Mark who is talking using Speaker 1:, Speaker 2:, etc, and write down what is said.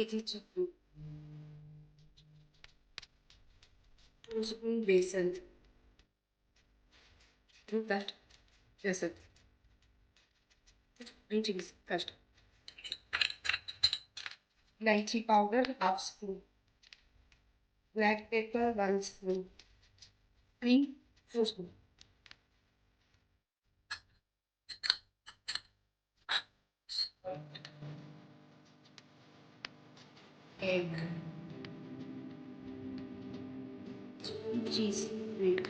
Speaker 1: kg 2 spoon besan. Do that. Yes, it. And cheese first. Lychee powder half spoon. Black pepper 1 spoon. Cream 2 spoon. Egg. Cheese. Great.